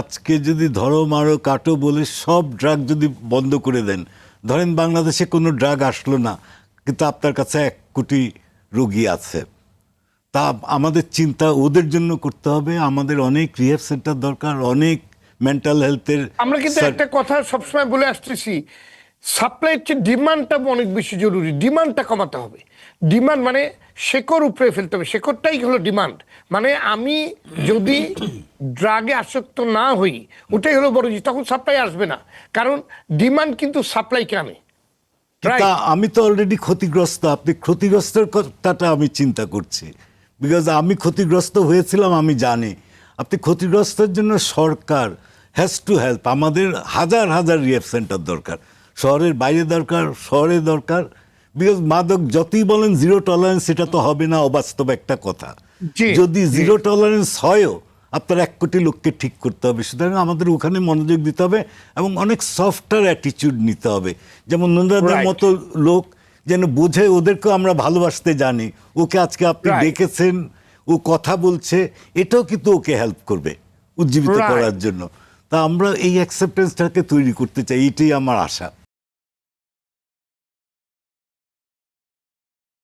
আজকে যদি ধরো মারো কাটো বলে সব ড্রাগ যদি বন্ধ করে দেন, ধরেন বাংলাদেশে কোনো ড্রাগ আসলো না, কিন্তু আপনার কাছে 1 কোটি রোগী আছে, তা আমাদের চিন্তা ওদের জন্য করতে হবে। আমাদের অনেক রিহ্যাব সেন্টার দরকার, অনেক মেন্টাল হেলথের। আমরা কিন্তু একটা কথা সবসময় বলে আসতেছি, সাপ্লাইয়ের চেয়ে ডিমান্ডটা অনেক বেশি জরুরি। ডিমান্ডটা কমাতে হবে। ডিমান্ড মানে শেকড় উপরে ফেলতে হবে, শেকড়টাই হলো ডিমান্ড। মানে আমি যদি ড্রাগে আসক্ত না হই, ওটাই হলো বড় জিনিস, তখন সাপ্লাই আসবে না। কারণ ডিমান্ড কিন্তু সাপ্লাইকে আনে। তা আমি তো অলরেডি ক্ষতিগ্রস্ত, আপনি ক্ষতিগ্রস্তের কথাটা আমি চিন্তা করছি, বিকজ আমি ক্ষতিগ্রস্ত হয়েছিলাম, আমি জানি। আপনি ক্ষতিগ্রস্তের জন্য সরকার হ্যাজ টু হেল্প। আমাদের হাজার হাজার রিহ্যাব সেন্টার দরকার, শহরের বাইরে দরকার, শহরে দরকার। বিকজ মাদক যতই বলেন জিরো টলারেন্স, এটা তো হবে না, অবাস্তব একটা কথা। যদি জিরো টলারেন্স হয়ও, আপনার 1 কোটি লোককে ঠিক করতে হবে। সুতরাং আমাদের ওখানে মনোযোগ দিতে হবে এবং অনেক সফটওয়্যার অ্যাটিটিউড নিতে হবে। যেমন নন্দাদের মতো লোক যেন বোঝে, ওদেরকেও আমরা ভালোবাসতে জানি। ওকে আজকে আপনি ডেকেছেন, ও কথা বলছে, এটাও কিন্তু ওকে হেল্প করবে উজ্জীবিত করার জন্য। তা আমরা এই অ্যাকসেপ্টেন্সটাকে তৈরি করতে চাই, এটাই আমার আশা।